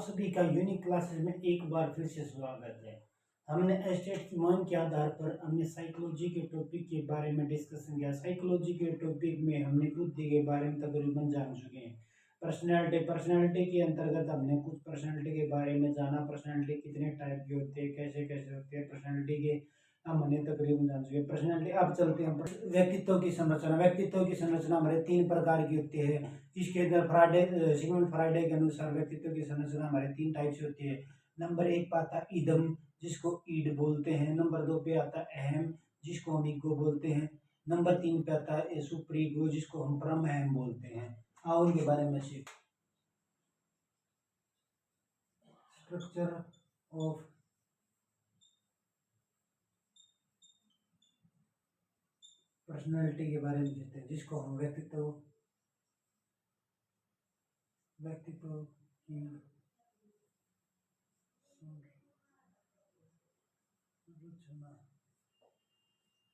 सभी का unique classes में एक बार फिर से स्वागत है। हमने एस्टेट मान के आधार पर हमने साइकोलॉजी के टॉपिक के बारे में डिस्कशन किया। साइकोलॉजी के टॉपिक में हमने बुद्धि के बारे में तकरीबन जान चुके हैं। पर्सनैलिटी के अंतर्गत हमने कुछ पर्सनैलिटी के बारे में जाना। पर्सनैलिटी कितने टाइप के होते हैं, कैसे कैसे होते हैं पर्सनैलिटी के हमने तकरीबन जान चुके हैं। पर्सनैलिटी अब चलते हैं व्यक्तित्व की संरचना। व्यक्तित्व की संरचना हमारे 3 प्रकार की होती है। इसके अंदर सिगमंड फ्राइडे के अनुसार व्यक्तित्व की संरचना हमारे 3 टाइप से होती है। नंबर 1 पे आता है इदम, जिसको ईड बोलते हैं। नंबर 2 पे आता है अहम, जिसको हम ईगो बोलते हैं। नंबर 3 पे आता है सुप्रीगो, जिसको हम परम अहम बोलते हैं। आओ इनके बारे में सीख। स्ट्रक्चर ऑफ पर्सनैलिटी के बारे में सीखते हैं, जिसको हम व्यक्तित्व की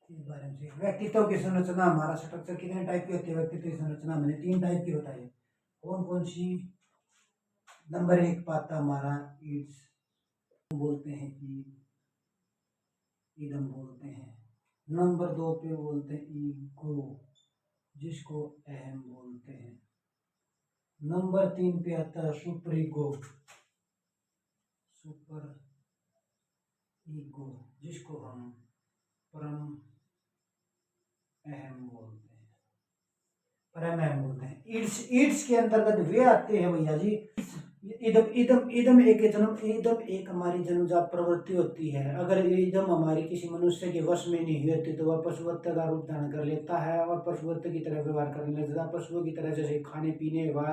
इस बारे में सीख। व्यक्तित्व की संरचना हमारा स्ट्रक्चर कितने टाइप की होती है? व्यक्तित्व की संरचना मैंने 3 टाइप की होता है। कौन कौन सी? नंबर 1 पाता हमारा ईड्स बोलते हैं कि ईदम बोलते हैं। नंबर 2 पे बोलते हैं ईगो, जिसको अहम बोलते हैं। नंबर 3 पे आता है सुपरीगो, सुपर ईगो, जिसको हम परम अहम बोलते हैं। परम अहम बोलते हैं। ईड्स के अंतर्गत वे आते हैं भैया जी। इदम इदम इदम एक हमारी जन्मजात प्रवृत्ति होती है। अगर इदम हमारी किसी मनुष्य के वश में नहीं होती तो वह पशुवत का रूप धारण कर लेता है और पशुवत की तरह व्यवहार करने लगता है। पशुओं की तरह जैसे खाने पीने व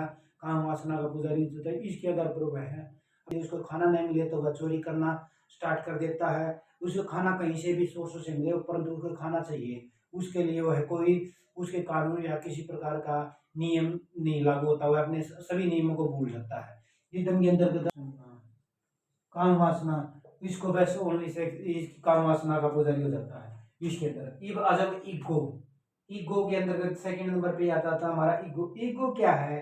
काम वासना का पुजारी होता है। इसके आधार पर वह है, उसको खाना नहीं मिले तो वह चोरी करना स्टार्ट कर देता है। उसको खाना कहीं से भी सोर्स से मिले, परंतु उसको खाना चाहिए। उसके लिए वह कोई उसके कानून या किसी प्रकार का नियम नहीं लागू होता, वह अपने सभी नियमों को भूल जाता है। इदम के अंतर्गत काम वासना, इसको वैसे ओनली से काम वासना का पुजारी हो जाता है। इसके अंदर इब अजब ईगो, ईगो के अंतर्गत सेकंड नंबर पे आता था हमारा ईगो। ईगो क्या है?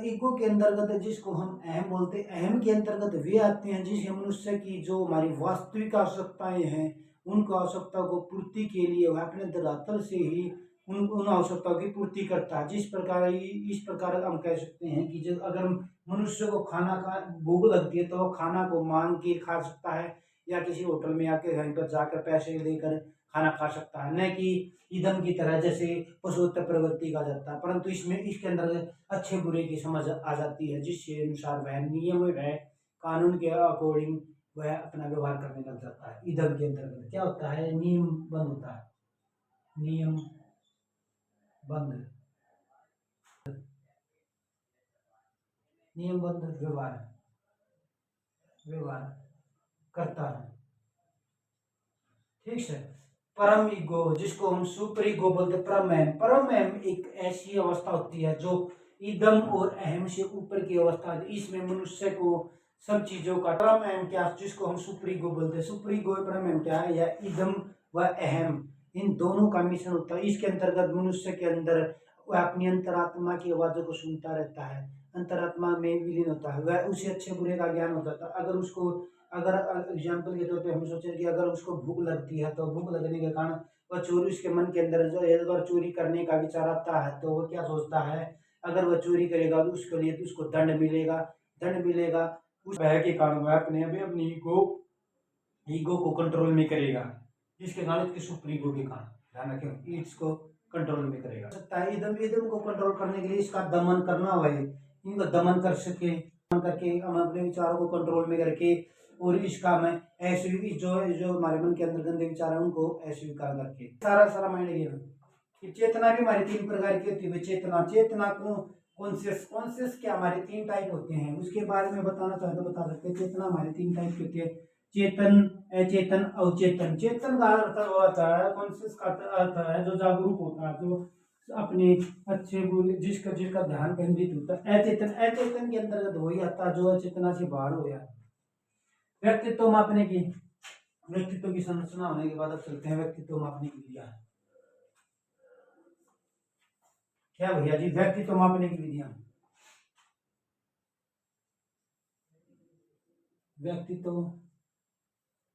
ईगो के अंतर्गत जिसको हम अहम बोलते हैं। अहम के अंतर्गत वे आते हैं जिस मनुष्य की जो हमारी वास्तविक आवश्यकताएं हैं, उनको आवश्यकता को पूर्ति के लिए वह अपने धरातल से ही उन आवश्यकताओं की पूर्ति करता है। इस प्रकार हम कह सकते हैं कि जब अगर मनुष्य को खाना का भूख लगती है तो वो खाना को मांग के खा सकता है, या किसी होटल में आके कहीं पर जाकर पैसे देकर खाना खा सकता है, न कि ईदम की तरह जैसे पशुत्व प्रवृत्ति का जाता है। परंतु इसमें इसके अंदर अच्छे बुरे की समझ आ जाती है, जिसके अनुसार वह नियम वह कानून के अकॉर्डिंग वह अपना व्यवहार करने लग जाता है। ईदम के अंतर्गत क्या होता है? नियम बंद होता है, नियम बंद, नियम बंद व्यवहार व्यवहार करता है। ठीक है। परम ईगो, जिसको हम सुपर ईगो बोलते हैं। परम अहम एक ऐसी अवस्था होती है जो ईदम और अहम से ऊपर की अवस्था है। इसमें मनुष्य को सब चीजों का परम अहम क्या, जिसको हम सुपर ईगो बोलते हैं। सुपर ईगो परम अहम क्या है? या ईदम व अहम, इन दोनों का मिश्रण होता है। इसके अंतर्गत मनुष्य के अंदर वह अपनी अंतरात्मा की आवाजों को सुनता रहता है, अंतरात्मा में विलीन होता है, वह उसे अच्छे बुरे का ज्ञान होता था। अगर एग्जाम्पल के तौर पे हम सोचें कि अगर उसको भूख लगती है तो भूख लगने के कारण वह चोरी, उसके मन के अंदर जो अगर चोरी करने का विचार आता है तो वह क्या सोचता है? अगर वह चोरी करेगा तो उसके लिए तो उसको दंड मिलेगा, उस भय के कारण वह अपनी ईगो को कंट्रोल में करेगा। इसके कारण इसके सुपर ईगो के कारण ध्यान रखें, इसको कंट्रोल में करेगा। सकता है इदम को कंट्रोल करने के लिए इसका दमन करना हुआ है। इनको दमन कर सके, करके हम अपने विचारों को कंट्रोल में करके, और इसका मैं ऐसे जो जो हमारे मन के अंदर गंदे विचार है उनको अस्वीकार करके सारा माइंड गेम। चेतना भी हमारी 3 प्रकार की होती है। चेतना को कॉन्शियस क्या हमारे 3 टाइप होते हैं, उसके बारे में बताना चाहे तो बता सकते हैं। चेतना हमारे 3 टाइप की होती है, चेतन, अचेतन, अवचेतन। चेतन का अर्थ होता है, कॉन्शियस का अर्थ है जो जागरूक होता है, जो अपने अच्छे बुरे जिसका ध्यान केंद्रित होता है। अचेतन के अंतर्गत वही आता है जो अचेतना से बाहर हो गया। व्यक्तित्व मापने की, व्यक्तित्व की संरचना होने के बाद अब चलते हैं व्यक्तित्व मापने की विधियां। क्या भैया जी? व्यक्तित्व मापने की विधियां व्यक्तित्व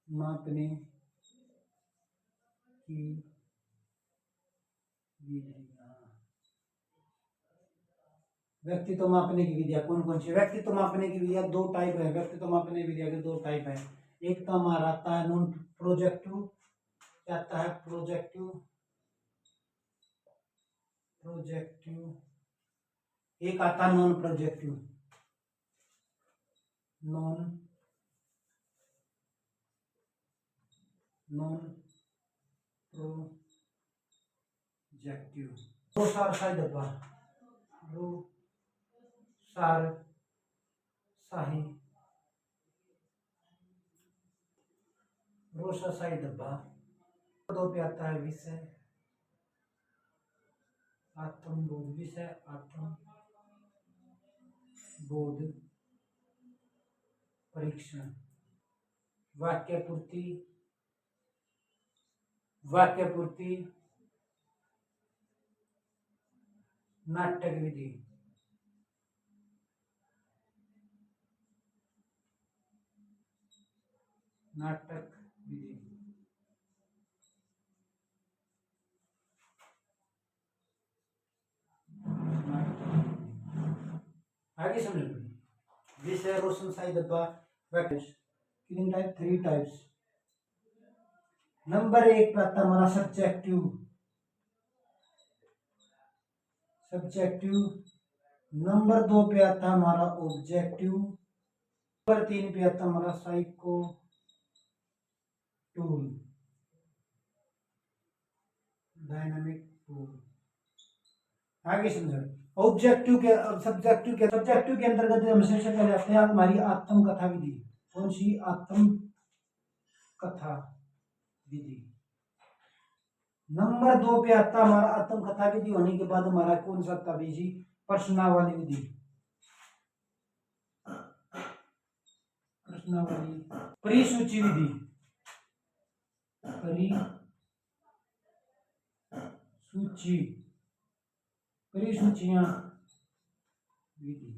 मापने की विधियां। व्यक्तित्व मापने की विधियां कौन कौन सी? व्यक्तित्व मापने की विधियां दो टाइप है। व्यक्तित्व मापने की विधियां के दो टाइप है। एक तो हमारा आता है नॉन प्रोजेक्टिव, क्या आता है? प्रोजेक्टिव, एक आता है नॉन प्रोजेक्टिव, नॉन प्रोजेक्टिव। रोसार शाही डब्बा, रोसार शाही, रोसा शाही डब्बा। दो पे आता है विषय आत्मबोध, विषय आत्मबोध परीक्षण। वाक्य पूर्ति, नाटक विधि। नाटक विधि। आगे समझ लो। विषय रोशन शाही डब्बा कितने टाइप? 3 टाइप्स। नंबर 1 पे आता हमारा सब्जेक्टिव, नंबर 2 पे आता हमारा ऑब्जेक्टिव, नंबर 3 पे आता हमारा साइको टूल, डायनामिक टूल। आगे समझो। ऑब्जेक्टिव के सब्जेक्टिव के अंतर्गत हम सबसे पहले आते हैं हमारी आत्मकथा विधि। कौन सी? आत्मकथा विधि। नंबर 2 पे आता हमारा आत्मकथा विधि होने के बाद हमारा कौन सा आता है? प्रश्नावली विधि, प्रश्नावली, परिसूची विधि, परिसूचियां विधि।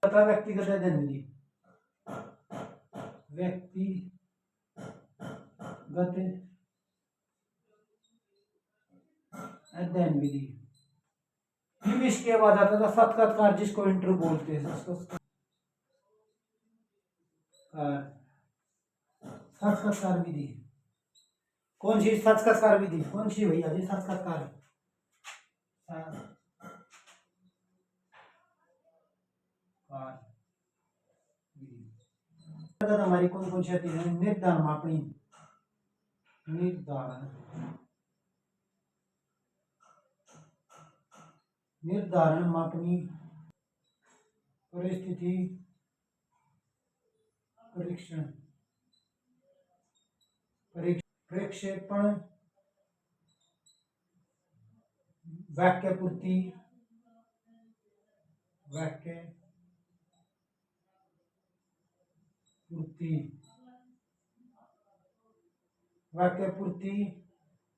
तथा व्यक्तिगत अध्ययन विधि, व्यक्तिगत अध्ययन विधि। फिर इसके बाद आता था साक्षात्कार, जिसको इंटरव्यू बोलते हैं। साक्षात्कार विधि। कौन सी साक्षात्कार विधि? कौन सी भैया जी? साक्षात्कार हमारी कौन कौन सी आती है? निर्धारण मापनी, निर्धारण मापनी, परिस्थिति परीक्षण, प्रक्षेपण, वाक्य पूर्ति,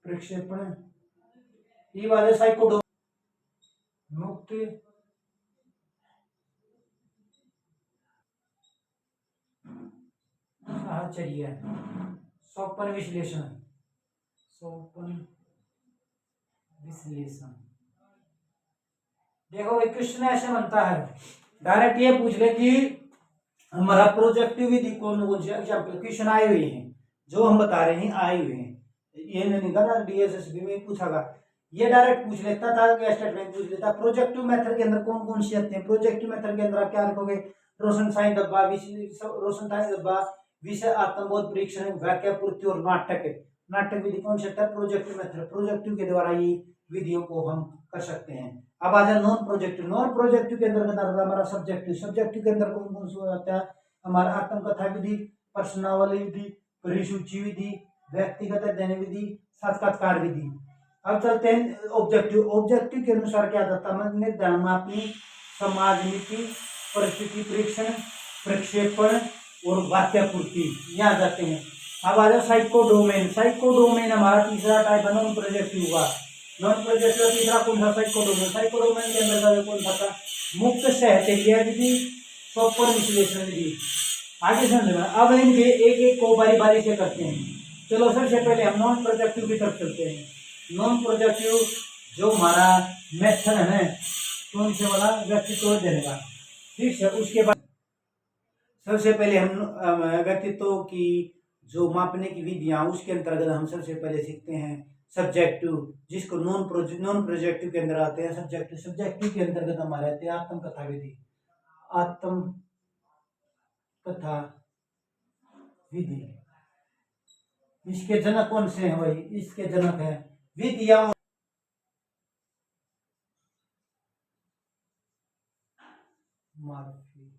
प्रक्षेपण। ये वाले साइकोडो मुक्त साहचर्य, स्वप्न विश्लेषण, देखो भाई क्वेश्चन ऐसे बनता है, डायरेक्ट ये पूछ ले कि हमारा प्रोजेक्टिव विधि कौन कौन से एग्जाम्पल क्वेश्चन आए हुए हैं जो हम बता रहे हैं, आए हुए हैं। ये नहीं कहा डीएसएसबी में पूछागा, ये डायरेक्ट पूछ लेता था, स्टेटमेंट पूछ लेता। प्रोजेक्टिव मेथड के अंदर कौन कौन सी आते हैं? प्रोजेक्टिव मेथड के अंदर आप क्या लिखोगे? रोशन शाही डब्बा, विषय आत्मबोध परीक्षण, वाक्य पूर्ति और नाटक विधि कौन सा है? Projective method. प्रोजेक्टिव के द्वारा ये विधियों को हम कर सकते हैं। अब आ जाए नॉन प्रोजेक्टिव। नॉन प्रोजेक्टिव के अंदर हमारा सब्जेक्टिव के अंदर कौन कौन सा आता है? हमारा आत्मकथा विधि, प्रश्नावली विधि, परिसूची विधि, व्यक्तिगत अध्ययन विधि, साक्षात्कार विधि। अब चलते हैं ऑब्जेक्टिव के अनुसार क्या आता है? निर्धारण मापनी, समाज नीति, परिस्थिति परीक्षण, प्रक्षेपण और वाक्य पूर्ति, यहाँ जाते हैं। अब आ जाए साइकोडोमेन हमारा तीसरा टाइप है, नॉन प्रोजेक्टिव हुआ। नॉन प्रोजेक्टिव तीसरा कौन सा? साइकोडोमेन के अंदर कौन सा था? मुक्त सहचर्य विधि, स्वप्न विश्लेषण विधि, आगे समझना, अब इनके एक एक को बारी बारी से करते हैं। चलो सबसे पहले हम नॉन प्रोजेक्टिव की तरफ चलते हैं। नॉन प्रोजेक्टिव जो हमारा मेथड है कौन से वाला, व्यक्तित्व देने का, ठीक है। उसके बाद सबसे पहले हम व्यक्तित्व की जो मापने की विधियां, उसके अंतर्गत हम सबसे पहले सीखते हैं सब्जेक्टिव, जिसको नॉन प्रोजेक्टिव के अंदर आते हैं सब्जेक्टिव। सब्जेक्टिव के अंतर्गत हमारे आते हैं आत्मकथा विधि। आत्मकथा विधि, इसके जनक कौन से हैं भाई? इसके जनक है विद्या मार्फी।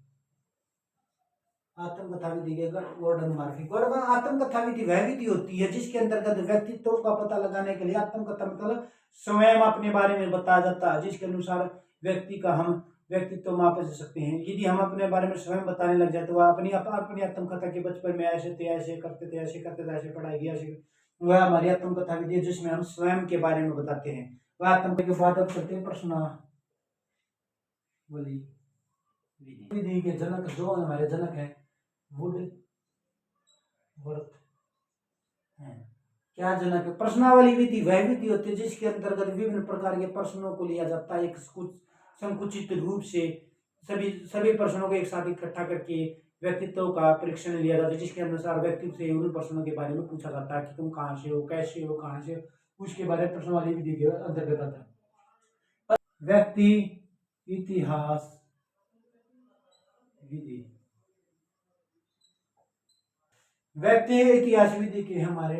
आत्मकथा विधि के गॉर्डन मार्फी। गॉर्डन आत्मकथा विधि वह विधि होती है जिसके अंतर्गत व्यक्तित्व का पता लगाने के लिए आत्मकथा मतलब स्वयं अपने बारे में बताया जाता है, जिसके अनुसार व्यक्ति का हम व्यक्तित्व माप सकते हैं। यदि हम अपने बारे में स्वयं बताने लग जाए तो वह अपनी आत्मकथा के बचपन में ऐसे थे, ऐसे करते थे, ऐसे करते थे, ऐसे पढ़ाई की, ऐसे, वह हमारी आत्मकथा विधि है जिसमें हम स्वयं के बारे में बताते हैं। वह आत्मकथा के बाद अब करते हैं प्रश्नावली विधि के जनक जो हमारे जनक है वुडवर्थ हैं। क्या जनक है? प्रश्नावली विधि वह विधि होती है जिसके अंतर्गत विभिन्न प्रकार के प्रश्नों को लिया जाता है, एक संकुचित रूप से सभी सभी प्रश्नों को एक साथ इकट्ठा करके व्यक्तित्व का परीक्षण लिया जाता है, जिसके अनुसार व्यक्ति से उन प्रश्नों के बारे में पूछा जाता है कि तुम कहाँ से हो, कैसे हो, कहाँ से हो, उसके बारे में प्रश्नावली विधि के अंतर्गत आता है। व्यक्ति इतिहास विधि, व्यक्ति इतिहास विधि के हमारे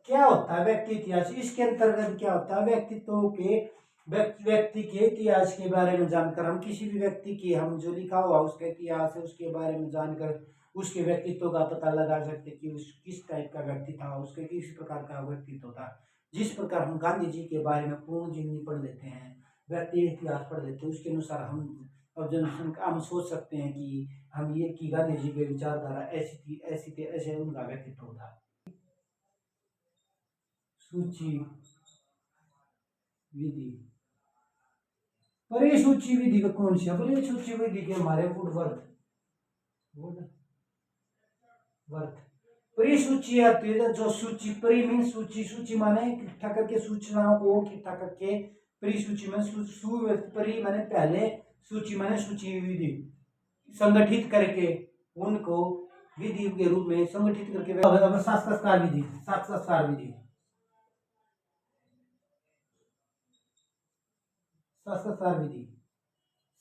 क्या होता है व्यक्ति इतिहास? इसके अंतर्गत क्या होता है? व्यक्तित्व के व्यक्ति के इतिहास के बारे में जानकर हम किसी भी व्यक्ति की, हम जो लिखा हुआ उसका इतिहास है उसके बारे में जानकर उसके व्यक्तित्व का पता लगा सकते कि उस किस टाइप का व्यक्ति था, उसके किस प्रकार का व्यक्तित्व था। जिस प्रकार हम गांधी जी के बारे में पूर्ण जीवनी पढ़ लेते हैं, व्यक्ति इतिहास पढ़ लेते हैं, उसके अनुसार हम सोच सकते हैं कि हम ये कि गांधी जी के विचारधारा ऐसी थी, ऐसी थी, ऐसे उनका व्यक्तित्व था। सूची विधि, परिसूची विधि का कौन सा? परिसूची विधि के हमारे वुडवर्थ परिसूची आती है जो सूची, परि मीन सूची, सूची माने इकट्ठा करके सूचनाओं को इकट्ठा करके, परिसूची में परि माने पहले, सूची माने सूची विधि, संगठित करके उनको विधि के रूप में संगठित करके साक्षात्कार विधि। साक्षात्कार विधि, साक्षात्कार विधि,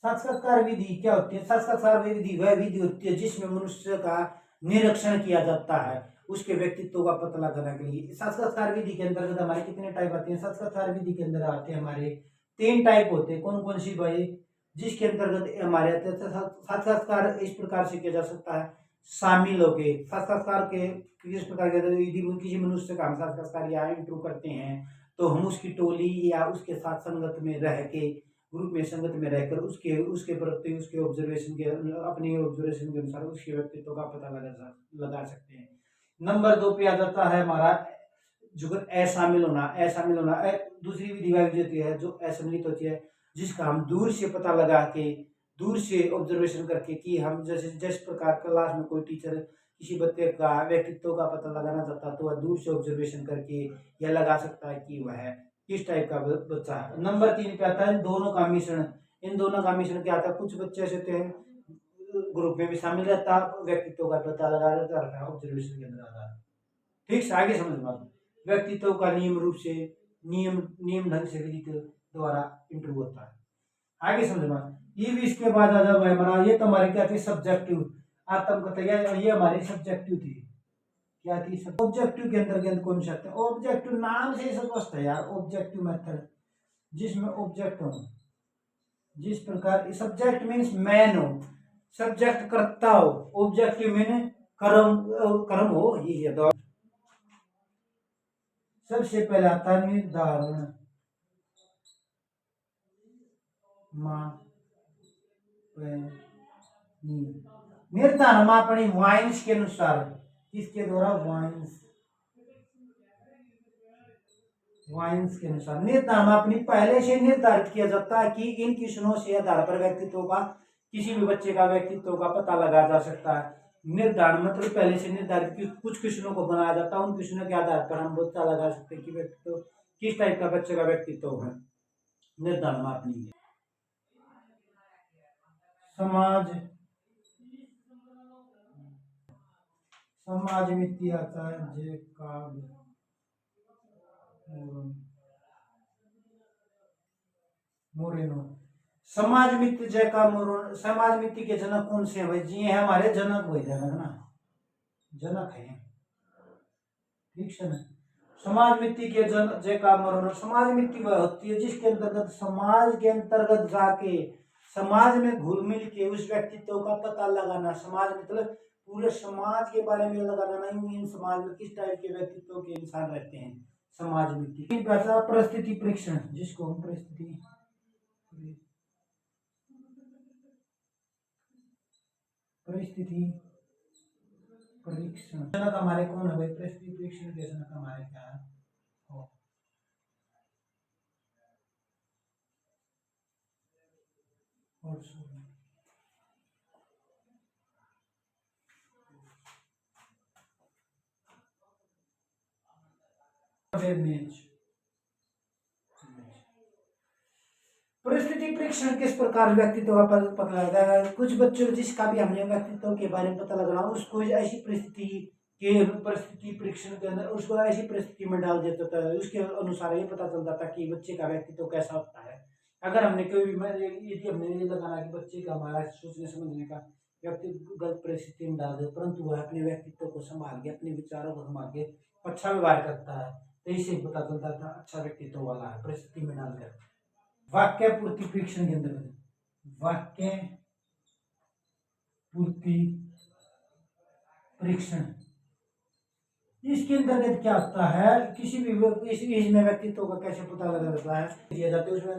साक्षात्कार विधि क्या होती है? साक्षात्कार विधि वह विधि होती है जिसमें मनुष्य का निरीक्षण किया जाता है उसके व्यक्तित्व का पता लगाने के लिए। साक्षात्कार विधि के अंतर्गत हमारे कितने टाइप आते हैं? साक्षात्कार विधि के अंदर आते हैं हमारे 3 टाइप होते हैं। कौन कौन सी भाई? जिसके अंतर्गत हमारे आते हैं साक्षात्कार इस प्रकार से किया जा सकता है, शामिल होके साक्षात्कार के किस प्रकार के, यदि किसी मनुष्य का हम साक्षात्कार या इंटरव्यू करते हैं तो हम उसकी टोली या उसके साथ संगत में रह के, ग्रुप में संगत में रहकर उसके उसके प्रति उसके ऑब्जर्वेशन के, अपनी ऑब्जर्वेशन के अनुसार उसके व्यक्तित्व का पता लगा सकते हैं। नंबर 2 पे आ जाता है हमारा जो अशामिल होना। अशामिल होना दूसरी विधि होती है जो असम्मिलित होती है, जिसका हम दूर से पता लगा के, दूर से ऑब्जर्वेशन करके कि हम जैसे जिस प्रकार क्लास में कोई टीचर किसी बच्चे का व्यक्तित्व का पता लगाना चाहता है तो वह दूर से ऑब्जर्वेशन करके यह लगा सकता है कि वह किस टाइप का बच्चा है। नंबर 3 पे आता है दोनों का मिश्रण। इन दोनों का मिश्रण क्या आता है? कुछ बच्चे ऐसे होते हैं ग्रुप में भी शामिल रहता है, व्यक्तित्व का पता लगा रहता है ऑब्जर्वेशन के अंदर आता है। ठीक से आगे समझ बात, व्यक्तित्व का नियम रूप से नियम ढंग से विधि द्वारा इंटरव्यू होता है। आगे समझ बात। ये भी इसके बाद आ जाए हमारा, ये तो हमारी क्या थी? सब्जेक्टिव आत्मकथा, ये हमारी सब्जेक्टिव थी। क्या थी? ऑब्जेक्टिव के अंतर्गत कौन सा है? ऑब्जेक्टिव नाम से स्पष्ट है यार, ऑब्जेक्टिव मेथड, जिसमें ऑब्जेक्ट हो, जिस प्रकार सब्जेक्ट मीन्स मैन हो, सब्जेक्ट करता हो, ऑब्जेक्टिव मीन कर्म, कर्म हो, ये है दो। सबसे पहले आता है निर्धारण निर्धारण मापनी वाइंस के अनुसार, किसके द्वारा? वाइंस के अनुसार निर्धारण मापनी पहले से निर्धारित किया जाता है कि इन किस्मों से आधार पर व्यक्तित्व का किसी भी बच्चे का व्यक्तित्व का पता लगाया जा सकता है। निर्धारण मतलब पहले से निर्धारित कुछ क्वेश्चनों को बनाया जाता है, उन क्वेश्चनों के आधार पर हम पता लगा सकते हैं कि व्यक्तित्व किस टाइप का बच्चे का व्यक्तित्व है। निर्धारण मापनी है। समाज समाज मिति आता है जेकब मोरेनो। समाज मित्र जैकब मोरेनो। समाज मित्र के जनक कौन से हैं भाई जी? हैं हमारे जनक वही जनक ना, जनक है, ठीक है ना। समाज मित्र के जन जैकब मोरेनो। समाज मित्र वह होती है जिसके अंतर्गत समाज के अंतर्गत जाके समाज में घुल मिल के उस व्यक्तित्व का पता लगाना। समाज मतलब पूरे समाज के बारे में लगाना, नहीं इन समाज में किस टाइप के व्यक्तित्व के इंसान रहते हैं। समाज मित्र। परिस्थिति परीक्षण, जिसको हम परिस्थिति परिस्थिति परीक्षण। जनक हमारे कौन है भाई? परिस्थिति परीक्षण के जनक हमारे क्या है? और परिस्थिति परीक्षण किस प्रकार व्यक्तित्व का पता लगाता है? कुछ बच्चों जिसका भी हमने व्यक्तित्व के बारे में पता लगाना, उसको ऐसी परिस्थिति परीक्षण के अंदर उसको ऐसी परिस्थिति में डाल देता था, उसके अनुसार ये पता चलता था कि बच्चे का व्यक्तित्व कैसा होता है। अगर हमने कोई भी यदि हमने ये लगाना कि बच्चे का हमारा सोचने समझने का व्यक्तिगत परिस्थिति में डाल दे, परंतु वह अपने व्यक्तित्व को संभाल के अपने विचारों को संभाल के अच्छा व्यवहार करता है, तो इससे पता चलता था अच्छा व्यक्तित्व वाला है परिस्थिति में डालकर। वाक्य पूर्ति परीक्षण के अंतर्गत वाक्य पूर्ति परीक्षण, इसके अंतर्गत क्या होता है? किसी भी इसमें व्यक्तित्व का कैसे पता लगा जाता है, दिया जाता है उसमें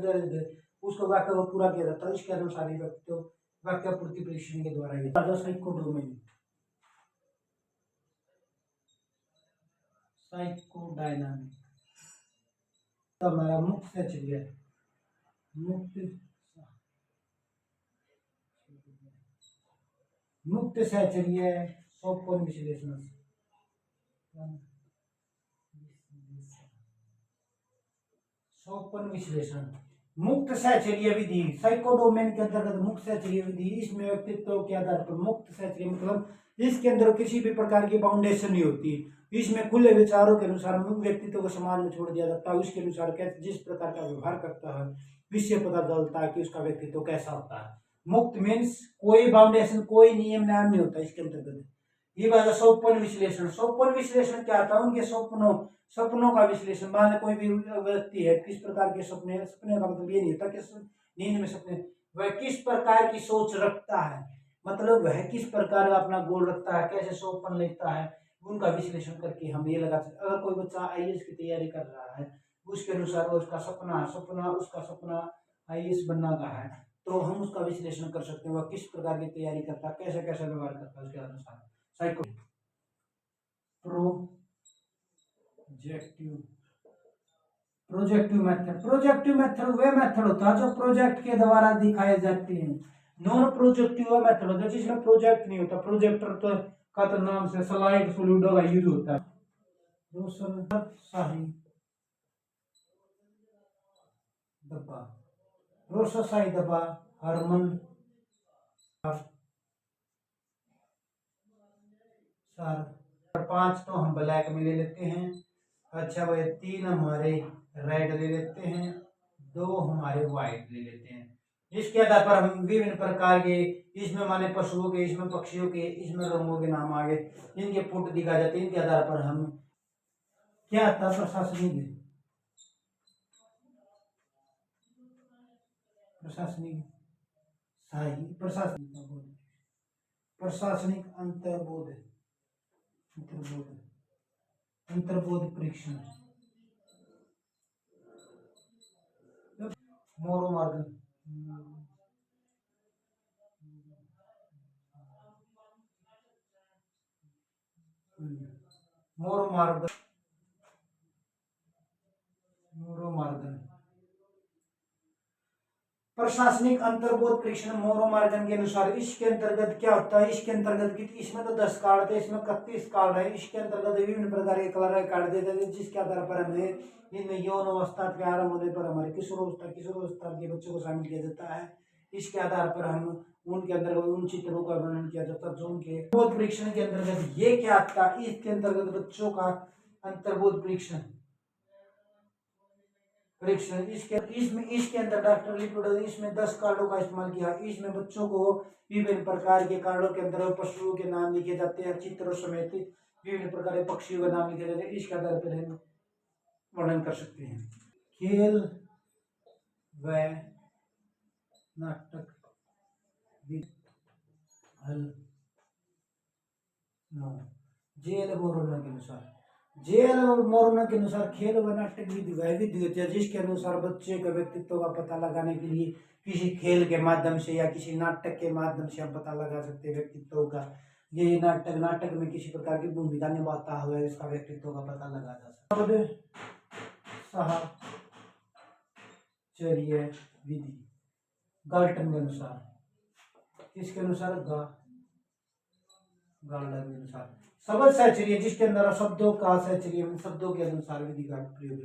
उसको वाक्य को पूरा किया जाता है, उसके अनुसार व्यक्तित्व वाक्य पूर्ति परीक्षण के द्वारा साइकोडायनामिक हमारा मुक्त सचर्या मुक्त सहचर्य सोपन विश्लेषण सोपन विश्लेषण मुक्त सहचर्य विधि साइकोडोमेन के अंतर्गत मुक्त सहचर्य विधि। इसमें व्यक्तित्व के आधार पर मुक्त सहचर्य मतलब इसके अंदर किसी भी प्रकार की बाउंडेशन नहीं होती, इसमें खुले विचारों के अनुसार व्यक्तित्व को समाज में छोड़ दिया जाता है, उसके अनुसार जिस प्रकार का व्यवहार करता है इससे पता चलता है कि उसका व्यक्तित्व कैसा होता है। मुक्त मीन्स कोई बाउंडेशन कोई नियम नाम नहीं होता इसके अंतर्गत। ये बात स्वप्न विश्लेषण। स्वप्न विश्लेषण क्या था? उनके सपनों का विश्लेषण। मान कोई भी व्यक्ति है, किस प्रकार के सपने, सपने का मतलब ये नहीं होता कि नींद में सपने, वह किस प्रकार की सोच रखता है, मतलब वह किस प्रकार का अपना गोल रखता है, कैसे स्वप्न लेता है, उनका विश्लेषण करके हम ये लगा सकते। अगर कोई बच्चा आईएएस की तैयारी कर रहा है, उसके अनुसार उसका सपना आईएएस बनना का है, तो हम उसका विश्लेषण कर सकते हैं वह किस प्रकार की तैयारी करता है, कैसे कैसे व्यवहार करता है, उसके अनुसार साइको प्रोजेक्टिव मेथड वे मेथड होता है जो प्रोजेक्ट के द्वारा दिखाए जाते हैं। नॉन प्रोजेक्टिव मेथड होता है जिसमें प्रोजेक्ट नहीं होता। प्रोजेक्टर तो का तो नाम से स्लाइड फ्लूइडो का यूज होता है। शाही डब्बा, रोशा शाही डब्बा, हरमन सर 5 तो हम ब्लैक में ले लेते हैं। अच्छा भाई 3 हमारे रेड ले लेते हैं, 2 हमारे व्हाइट ले लेते हैं। इसके आधार पर हम विभिन्न प्रकार के, इसमें माने पशुओं के, इसमें पक्षियों के, इसमें रंगों के नाम आगे इनके पुट दिखाए जाते हैं। इनके आधार पर हम क्या आता प्रशासनिक शाही प्रशासनिक अंतर्बोध अंतर्बोध परीक्षण मोरो मार्गन मोरो मार्गन प्रशासनिक अंतर्बोध परीक्षण मोरो मार्गन के अनुसार इसके अंतर्गत क्या होता है, इसके अंतर्गत इसमें तो 10 कार्ड थे, इसमें 31 कार्ड है। इसके अंतर्गत विभिन्न प्रकार के कलर कार्ड देते थे, जिसके आधार पर हमें इनमें यौन अवस्था के आरंभ होने पर हमारे किशोरावस्था के बच्चों को शामिल किया जाता है। इसके आधार पर हम उनके अंतर्गत उन चित्रों का वर्णन किया जाता है जो उनके अंतर्बोध परीक्षण के अंतर्गत ये क्या आता है, इसके अंतर्गत बच्चों का अंतर्बोध परीक्षण इसके अंदर डॉक्टर लिपिड इसमें 10 कार्डों का इस्तेमाल किया। इसमें बच्चों को विभिन्न प्रकार के कार्डों के अंदर पशुओं के नाम लिखे जाते हैं, चित्रों समेत विभिन्न प्रकार के पक्षियों का नाम लिखे जाते हैं। इसके आधार पर हम वर्णन कर सकते हैं। खेल व नाटक जेल मोरोना के अनुसार के अनुसार खेल व नाटक विधि वह विधि होती है जिसके अनुसार बच्चे के व्यक्तित्व का पता लगाने के लिए किसी खेल के माध्यम से या किसी नाटक के माध्यम से हम पता लगा सकते हैं व्यक्तित्व का। ये नाटक में किसी प्रकार की भूमिका निभाता हुआ इसका व्यक्तित्व का पता लगा जा सकता है। साहचर्य विधि गाल्टन के अनुसार, किसके अनुसार, गाल्टन के अनुसार शब्द साहचर्य जिसके अंदर शब्दों का साहचर्य शब्दों के अनुसार विधि का प्रयोग